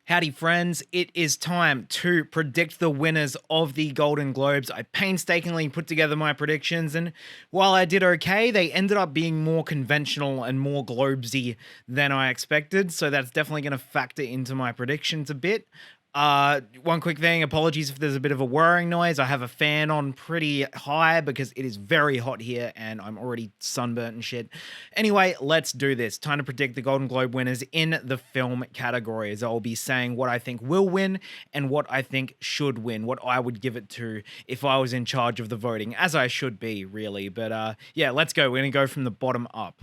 Howdy, friends. It is time to predict the winners of the Golden Globes. I painstakingly put together my predictions, and while I did okay, they ended up being more conventional and more Globesy than I expected, so that's definitely going to factor into my predictions a bit. One quick thing, apologies if there's a bit of a whirring noise. I have a fan on pretty high because it is very hot here and I'm already sunburnt and shit. Anyway, let's do this. Time to predict the Golden Globe winners in the film categories. I'll be saying what I think will win and what I think should win, what I would give it to if I was in charge of the voting, as I should be, really. But yeah, let's go. We're going to go from the bottom up.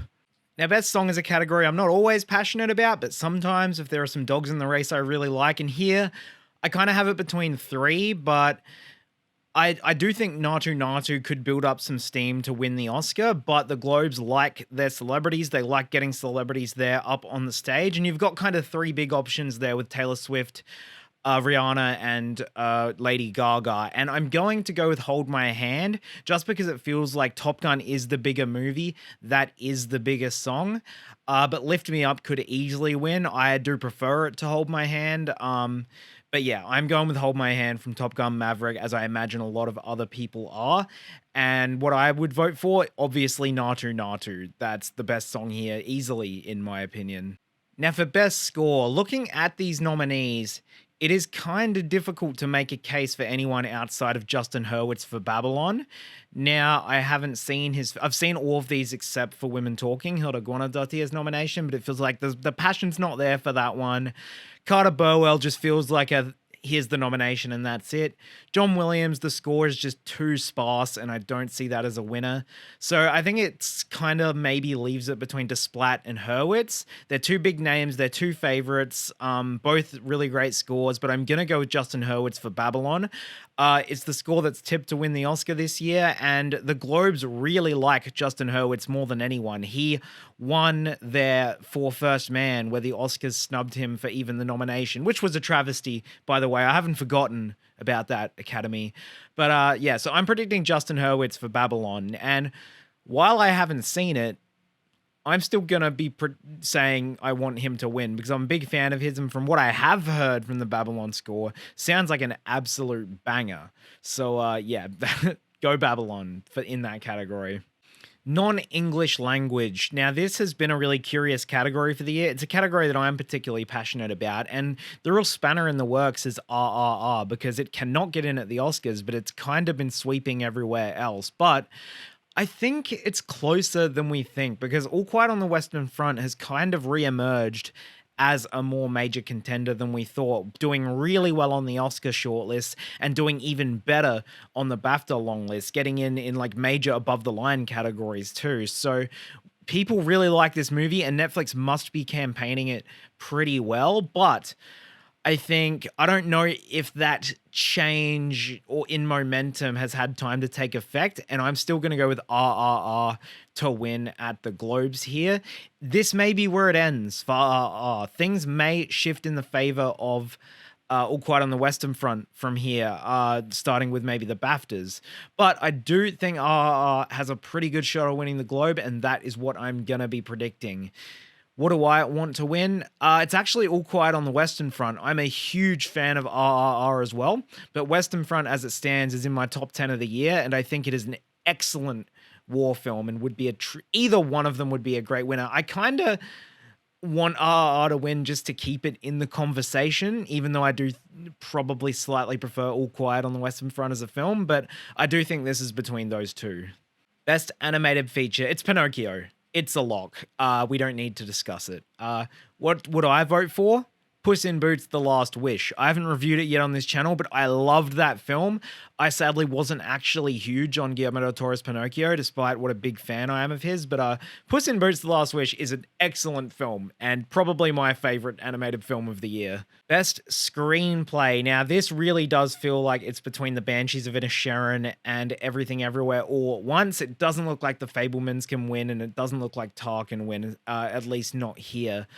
Now, best song is a category I'm not always passionate about, but sometimes if there are some dogs in the race I really like, and here I kind of have it between three, but I do think Naatu Naatu could build up some steam to win the Oscar, but the Globes like their celebrities. They like getting celebrities there up on the stage, and you've got kind of three big options there with Taylor Swift, Rihanna and Lady Gaga, and I'm going to go with Hold My Hand just because it feels like Top Gun is the bigger movie, that is the biggest song, but Lift Me Up could easily win. I do prefer it to Hold My Hand, but yeah, I'm going with Hold My Hand from Top Gun Maverick, as I imagine a lot of other people are. And what I would vote for, obviously Naatu Naatu. That's the best song here, easily, in my opinion. Now for best score, looking at these nominees, it is kind of difficult to make a case for anyone outside of Justin Hurwitz for Babylon. Now, I haven't seen I've seen all of these except for Women Talking, Hilda Guanadotia's nomination, but it feels like the passion's not there for that one. Carter Burwell just feels like here's the nomination and that's it. John Williams, the score is just too sparse and I don't see that as a winner. So I think it's kind of maybe leaves it between Desplat and Hurwitz. They're two big names. They're two favorites. Both really great scores, but I'm going to go with Justin Hurwitz for Babylon. It's the score that's tipped to win the Oscar this year, and the Globes really like Justin Hurwitz more than anyone. He won there for First Man, where the Oscars snubbed him for even the nomination, which was a travesty, by the way. I haven't forgotten about that, Academy. But yeah, so I'm predicting Justin Hurwitz for Babylon, and while I haven't seen it, I'm still going to be saying I want him to win because I'm a big fan of his, and from what I have heard from the Babylon score, sounds like an absolute banger. So yeah, go Babylon in that category. Non-English language. Now, this has been a really curious category for the year. It's a category that I'm particularly passionate about, and the real spanner in the works is RRR because it cannot get in at the Oscars, but it's kind of been sweeping everywhere else. But I think it's closer than we think because All Quiet on the Western Front has kind of re-emerged as a more major contender than we thought, doing really well on the Oscar shortlist and doing even better on the BAFTA long list, getting in like major above the line categories too. So people really like this movie and Netflix must be campaigning it pretty well, but I don't know if that change or in momentum has had time to take effect, and I'm still going to go with RRR to win at the Globes here. This may be where it ends for RRR. Things may shift in the favor of All Quiet on the Western Front from here, starting with maybe the BAFTAs. But I do think RRR has a pretty good shot of winning the Globe, and that is what I'm going to be predicting. What do I want to win? It's actually All Quiet on the Western Front. I'm a huge fan of RRR as well, but Western Front as it stands is in my top 10 of the year, and I think it is an excellent war film and would be either one of them would be a great winner. I kind of want RRR to win just to keep it in the conversation, even though I do probably slightly prefer All Quiet on the Western Front as a film, but I do think this is between those two. Best animated feature, it's Pinocchio. It's a lock. We don't need to discuss it. What would I vote for? Puss in Boots: The Last Wish. I haven't reviewed it yet on this channel, but I loved that film. I sadly wasn't actually huge on Guillermo del Toro's Pinocchio, despite what a big fan I am of his, but Puss in Boots: The Last Wish is an excellent film, and probably my favorite animated film of the year. Best Screenplay. Now, this really does feel like it's between The Banshees of Inisherin and Everything Everywhere All at Once. It doesn't look like The Fabelmans can win, and it doesn't look like Tar can win, at least not here.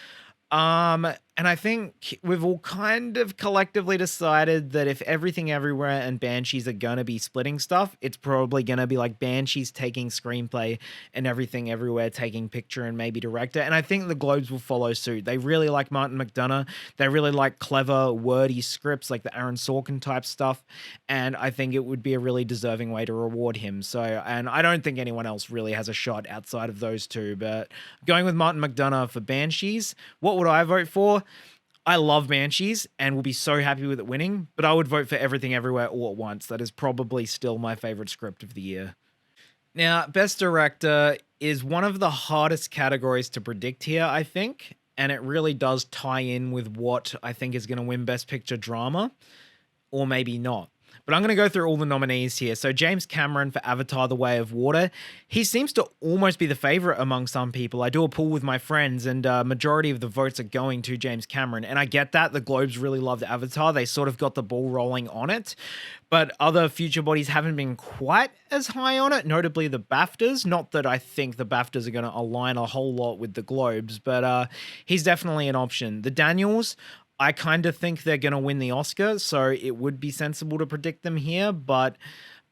And I think we've all kind of collectively decided that if Everything Everywhere and Banshees are going to be splitting stuff, it's probably going to be like Banshees taking screenplay and Everything Everywhere taking picture and maybe director. And I think the Globes will follow suit. They really like Martin McDonagh. They really like clever, wordy scripts like the Aaron Sorkin type stuff. And I think it would be a really deserving way to reward him. So, and I don't think anyone else really has a shot outside of those two. But going with Martin McDonagh for Banshees, what would I vote for? I love Banshees and will be so happy with it winning, but I would vote for Everything Everywhere All at Once. That is probably still my favorite script of the year. Now, Best Director is one of the hardest categories to predict here, I think, and it really does tie in with what I think is going to win Best Picture Drama, or maybe not. But I'm going to go through all the nominees here. So James Cameron for Avatar: The Way of Water. He seems to almost be the favorite among some people. I do a poll with my friends, and majority of the votes are going to James Cameron. And I get that. The Globes really loved Avatar. They sort of got the ball rolling on it. But other future bodies haven't been quite as high on it, notably the BAFTAs. Not that I think the BAFTAs are going to align a whole lot with the Globes, but he's definitely an option. The Daniels, I kind of think they're going to win the Oscar, so it would be sensible to predict them here, but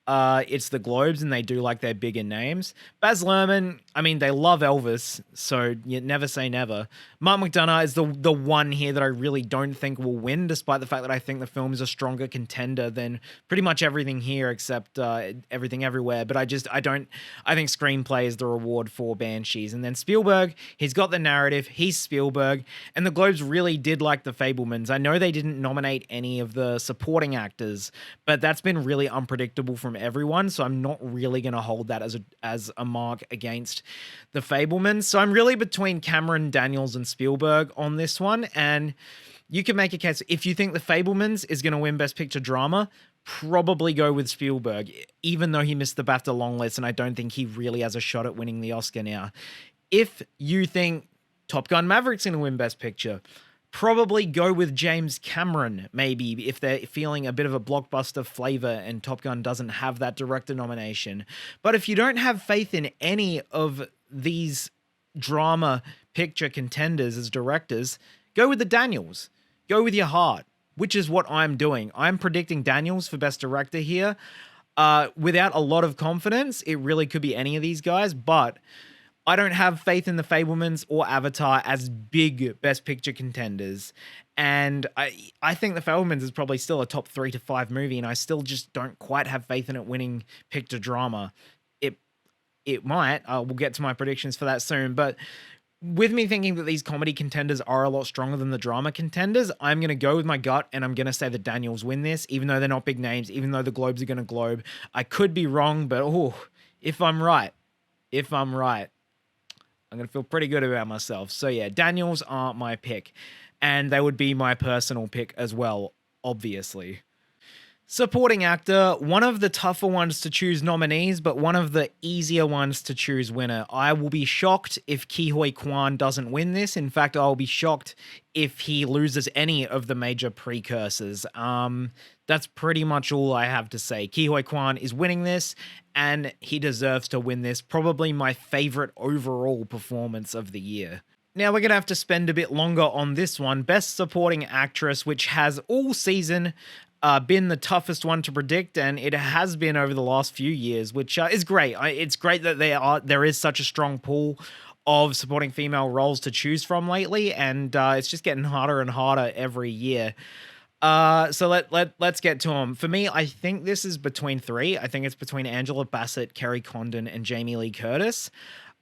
it's the Globes and they do like their bigger names. Baz Luhrmann, I mean, they love Elvis, so you never say never. Mark McDonagh is the one here that I really don't think will win, despite the fact that I think the film is a stronger contender than pretty much everything here except Everything Everywhere. But I think screenplay is the reward for Banshees. And then Spielberg, he's got the narrative, he's Spielberg, and the Globes really did like The Fabelmans. I know they didn't nominate any of the supporting actors, but that's been really unpredictable from everyone, so I'm not really going to hold that as a mark against The Fabelmans. So I'm really between Cameron, Daniels, and Spielberg on this one, and you can make a case if you think The Fabelmans is going to win Best Picture Drama, probably go with Spielberg, even though he missed the BAFTA long list, and I don't think he really has a shot at winning the Oscar now. If you think Top Gun Maverick's going to win Best Picture, probably go with James Cameron, maybe, if they're feeling a bit of a blockbuster flavor and Top Gun doesn't have that director nomination. But if you don't have faith in any of these drama picture contenders as directors, go with the Daniels. Go with your heart, which is what I'm doing. I'm predicting Daniels for Best Director here. Without a lot of confidence, it really could be any of these guys, but I don't have faith in The Fabelmans or Avatar as big Best Picture contenders. And I think The Fabelmans is probably still a top 3 to 5 movie, and I still just don't quite have faith in it winning Picture Drama. It might. We'll get to my predictions for that soon. But with me thinking that these comedy contenders are a lot stronger than the drama contenders, I'm going to go with my gut, and I'm going to say the Daniels win this, even though they're not big names, even though the Globes are going to globe. I could be wrong, but if I'm right, I'm going to feel pretty good about myself. So yeah, Daniels aren't my pick, and they would be my personal pick as well, obviously. Supporting actor, one of the tougher ones to choose nominees, but one of the easier ones to choose winner. I will be shocked if Ke Huy Quan doesn't win this. In fact, I'll be shocked if he loses any of the major precursors. That's pretty much all I have to say. Ke Huy Quan is winning this, and he deserves to win this. Probably my favorite overall performance of the year. Now we're going to have to spend a bit longer on this one. Best Supporting Actress, which has all season been the toughest one to predict, and it has been over the last few years, which is great. It's great that there is such a strong pool of supporting female roles to choose from lately, and it's just getting harder and harder every year. So let's get to them. For me, I think this is between 3. I think it's between Angela Bassett, Kerry Condon, and Jamie Lee Curtis.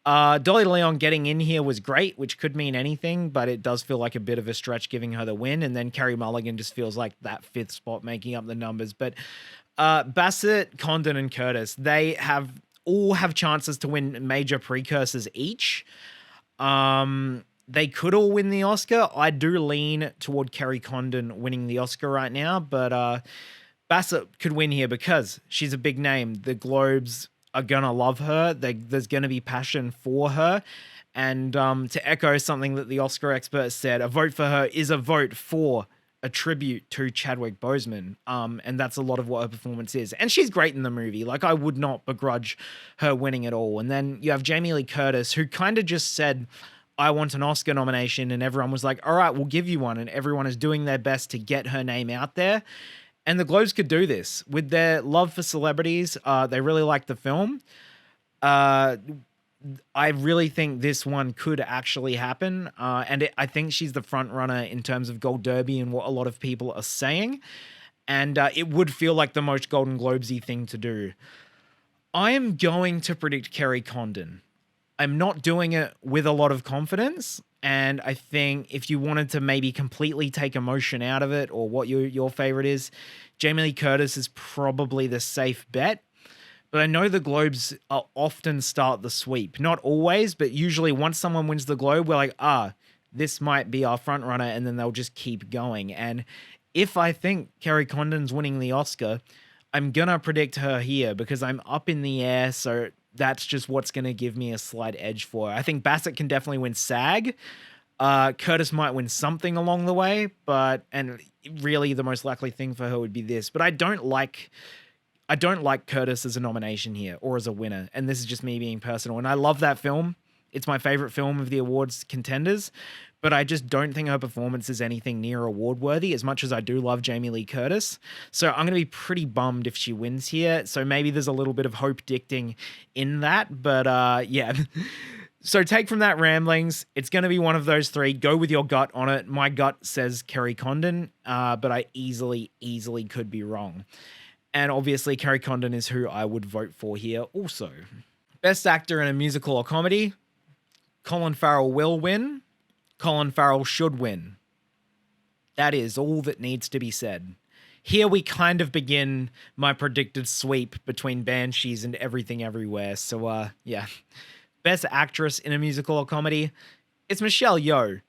Dolly Leon getting in here was great, which could mean anything, but it does feel like a bit of a stretch giving her the win. And then Carey Mulligan just feels like that 5th spot making up the numbers. But Bassett, Condon, and Curtis, they all have chances to win major precursors each. They could all win the Oscar. I do lean toward Kerry Condon winning the Oscar right now, but Bassett could win here because she's a big name. The Globes are gonna love her. There's gonna be passion for her. And to echo something that the Oscar expert said, a vote for her is a vote for a tribute to Chadwick Boseman. And that's a lot of what her performance is. And she's great in the movie. Like, I would not begrudge her winning at all. And then you have Jamie Lee Curtis, who kind of just said, I want an Oscar nomination, and everyone was like, all right, we'll give you one. And everyone is doing their best to get her name out there. And the Globes could do this with their love for celebrities. They really like the film. I really think this one could actually happen. I think she's the front runner in terms of Gold Derby and what a lot of people are saying. And it would feel like the most Golden Globes-y thing to do. I am going to predict Kerry Condon. I'm not doing it with a lot of confidence. And I think if you wanted to maybe completely take emotion out of it, or what your favorite is, Jamie Lee Curtis is probably the safe bet. But I know the Globes often start the sweep. Not always, but usually once someone wins the Globe, we're like, this might be our front runner, and then they'll just keep going. And if I think Kerry Condon's winning the Oscar, I'm going to predict her here because I'm up in the air, so that's just what's going to give me a slight edge for her. I think Bassett can definitely win SAG. Curtis might win something along the way, and really the most likely thing for her would be this. But I don't like Curtis as a nomination here or as a winner, and this is just me being personal. And I love that film. It's my favorite film of the awards contenders, but I just don't think her performance is anything near award worthy, as much as I do love Jamie Lee Curtis. So I'm going to be pretty bummed if she wins here. So maybe there's a little bit of hope dicting in that, but yeah. So take from that ramblings, it's going to be one of those three. Go with your gut on it. My gut says Kerry Condon, but I easily could be wrong. And obviously Kerry Condon is who I would vote for here also. Best actor in a musical or comedy, Colin Farrell will win. Colin Farrell should win. That is all that needs to be said. Here we kind of begin my predicted sweep between Banshees and Everything Everywhere. So, yeah. Best actress in a musical or comedy, it's Michelle Yeoh.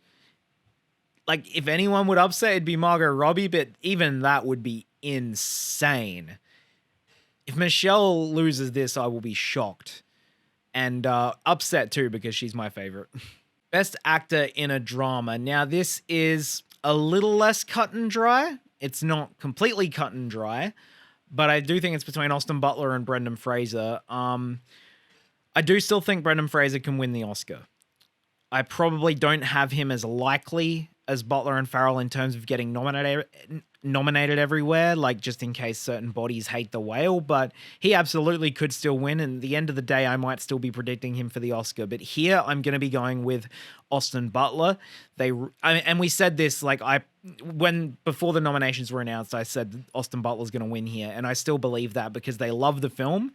Like, if anyone would upset, it'd be Margot Robbie, but even that would be insane. If Michelle loses this, I will be shocked. And upset too, because she's my favorite. Best actor in a drama. Now, this is a little less cut and dry. It's not completely cut and dry, but I do think it's between Austin Butler and Brendan Fraser. I do still think Brendan Fraser can win the Oscar. I probably don't have him as likely as Butler and Farrell in terms of getting nominated everywhere, like just in case certain bodies hate The Whale, but he absolutely could still win, and at the end of the day, I might still be predicting him for the Oscar, but here I'm going to be going with Austin Butler. And we said this, before the nominations were announced, I said Austin Butler's going to win here, and I still believe that because they love the film.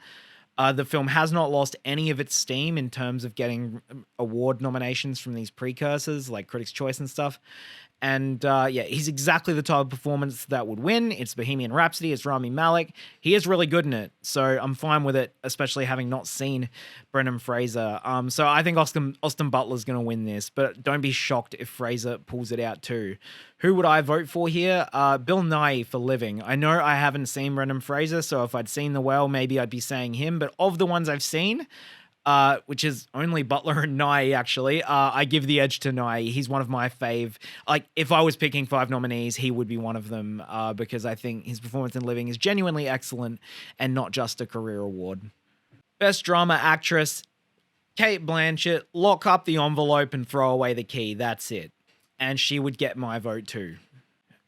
The film has not lost any of its steam in terms of getting award nominations from these precursors, like Critics' Choice and stuff. And yeah, he's exactly the type of performance that would win. It's Bohemian Rhapsody. It's Rami Malek. He is really good in it. So I'm fine with it, especially having not seen Brendan Fraser. So I think Austin Butler's going to win this, but don't be shocked if Fraser pulls it out too. Who would I vote for here? Bill Nighy for Living. I know I haven't seen Brendan Fraser, so if I'd seen The Whale, maybe I'd be saying him. But of the ones I've seen, which is only Butler and Nighy, actually, I give the edge to Nighy. He's one of my fave. Like, if I was picking 5 nominees, he would be one of them, because I think his performance in Living is genuinely excellent and not just a career award. Best drama actress, Cate Blanchett. Lock up the envelope and throw away the key. That's it. And she would get my vote too.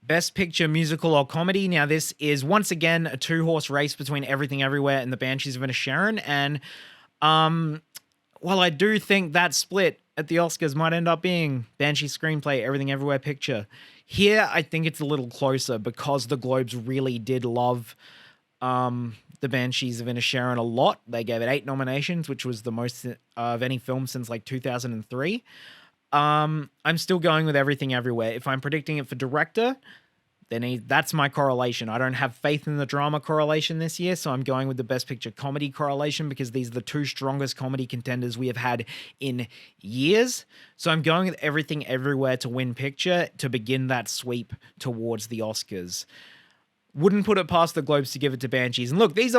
Best Picture, Musical or Comedy. Now, this is once again a 2-horse race between Everything Everywhere and The Banshees of Inisherin. And while I do think that split at the Oscars might end up being Banshee Screenplay, Everything Everywhere Picture, here I think it's a little closer because the Globes really did love The Banshees of Inisherin a lot. They gave it 8 nominations, which was the most of any film since like 2003. I'm still going with Everything Everywhere. If I'm predicting it for director, then that's my correlation. I don't have faith in the drama correlation this year, so I'm going with the Best Picture comedy correlation because these are the 2 strongest comedy contenders we have had in years. So I'm going with Everything Everywhere to win picture to begin that sweep towards the Oscars. Wouldn't put it past the Globes to give it to Banshees. And look, these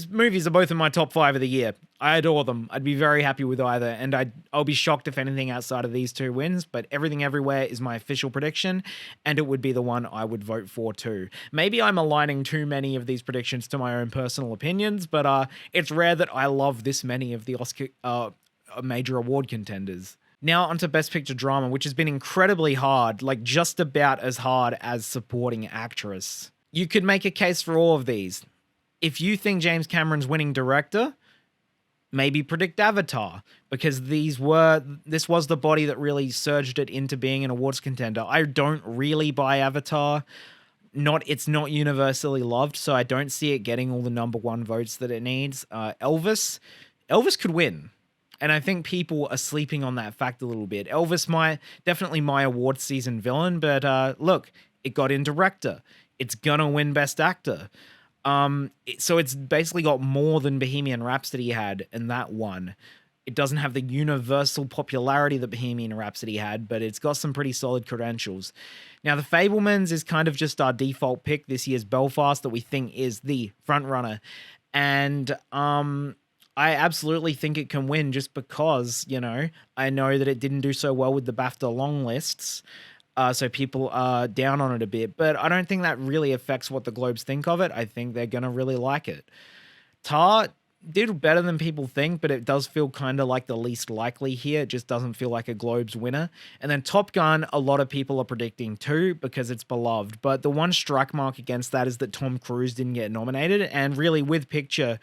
movies are both in my top 5 of the year. I adore them. I'd be very happy with either, and I'll be shocked if anything outside of these 2 wins, but Everything Everywhere is my official prediction, and it would be the one I would vote for too. Maybe I'm aligning too many of these predictions to my own personal opinions, but it's rare that I love this many of the Oscar major award contenders. Now onto Best Picture Drama, which has been incredibly hard, like just about as hard as Supporting Actress. You could make a case for all of these. If you think James Cameron's winning director, maybe predict Avatar, because this was the body that really surged it into being an awards contender. I don't really buy Avatar. It's not universally loved, so I don't see it getting all the number one votes that it needs. Elvis could win. And I think people are sleeping on that fact a little bit. Elvis definitely my awards season villain, but look, it got in director. It's gonna win Best Actor. So it's basically got more than Bohemian Rhapsody had in that one. It doesn't have the universal popularity that Bohemian Rhapsody had, but it's got some pretty solid credentials. Now, The Fabelmans is kind of just our default pick this year's Belfast that we think is the front runner. And I absolutely think it can win just because, I know that it didn't do so well with the BAFTA long lists. So people are down on it a bit, but I don't think that really affects what the Globes think of it. I think they're going to really like it. Tar did better than people think, but it does feel kind of like the least likely here. It just doesn't feel like a Globes winner. And then Top Gun, a lot of people are predicting too because it's beloved. But the one strike mark against that is that Tom Cruise didn't get nominated. And really with picture,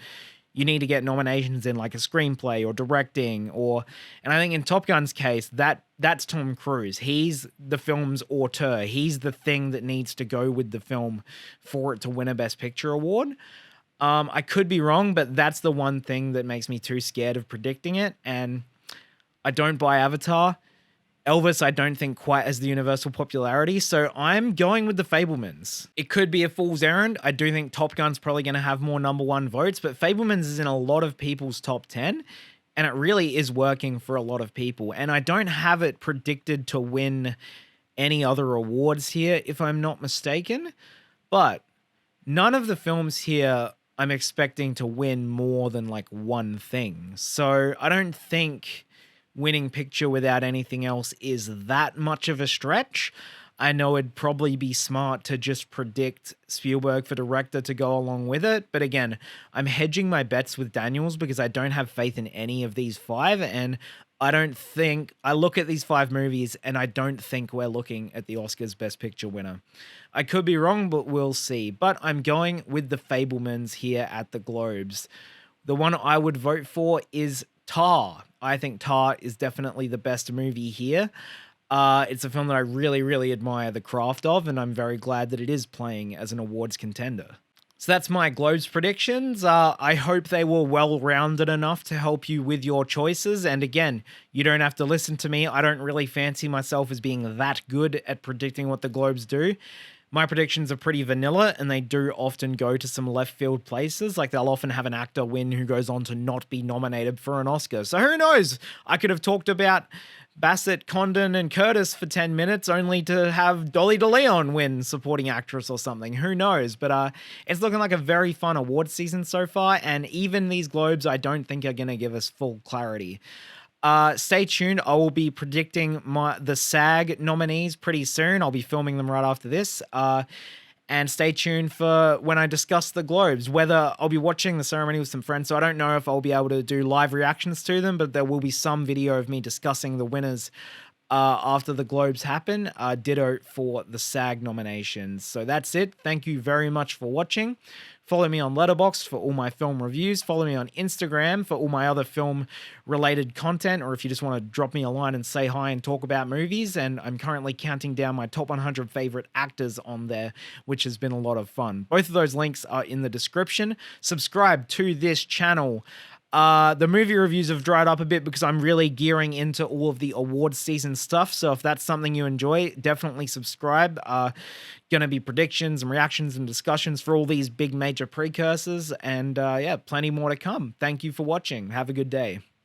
you need to get nominations in like a screenplay or directing and I think in Top Gun's case, that's Tom Cruise. He's the film's auteur. He's the thing that needs to go with the film for it to win a Best Picture award. I could be wrong, but that's the one thing that makes me too scared of predicting it. And I don't buy Avatar. Elvis, I don't think quite has the universal popularity, so I'm going with The Fabelmans. It could be a fool's errand. I do think Top Gun's probably going to have more number one votes, but Fabelmans is in a lot of people's top 10, and it really is working for a lot of people. And I don't have it predicted to win any other awards here, if I'm not mistaken, but none of the films here I'm expecting to win more than like one thing. So I don't think winning picture without anything else is that much of a stretch. I know it'd probably be smart to just predict Spielberg for director to go along with it. But again, I'm hedging my bets with Daniels because I don't have faith in any of these five. And I look at these five movies and I don't think we're looking at the Oscars Best Picture winner. I could be wrong, but we'll see. But I'm going with The Fabelmans here at the Globes. The one I would vote for is Tar. I think Tar is definitely the best movie here. It's a film that I really, really admire the craft of, and I'm very glad that it is playing as an awards contender. So that's my Globes predictions. I hope they were well-rounded enough to help you with your choices. And again, you don't have to listen to me. I don't really fancy myself as being that good at predicting what the Globes do. My predictions are pretty vanilla, and they do often go to some left field places. Like they'll often have an actor win who goes on to not be nominated for an Oscar. So who knows? I could have talked about Bassett, Condon, and Curtis for 10 minutes only to have Dolly DeLeon win supporting actress or something. Who knows? But it's looking like a very fun award season so far, and even these Globes I don't think are going to give us full clarity. Stay tuned. I will be predicting the SAG nominees pretty soon. I'll be filming them right after this. And stay tuned for when I discuss the Globes, whether I'll be watching the ceremony with some friends. So I don't know if I'll be able to do live reactions to them, but there will be some video of me discussing the winners after the Globes happen. Ditto for the SAG nominations. So that's it. Thank you very much for watching. Follow me on Letterboxd for all my film reviews. Follow me on Instagram for all my other film-related content, or if you just want to drop me a line and say hi and talk about movies. And I'm currently counting down my top 100 favorite actors on there, which has been a lot of fun. Both of those links are in the description. Subscribe to this channel. The movie reviews have dried up a bit because I'm really gearing into all of the awards season stuff. So if that's something you enjoy, definitely subscribe. Going to be predictions and reactions and discussions for all these big major precursors. And yeah, plenty more to come. Thank you for watching. Have a good day.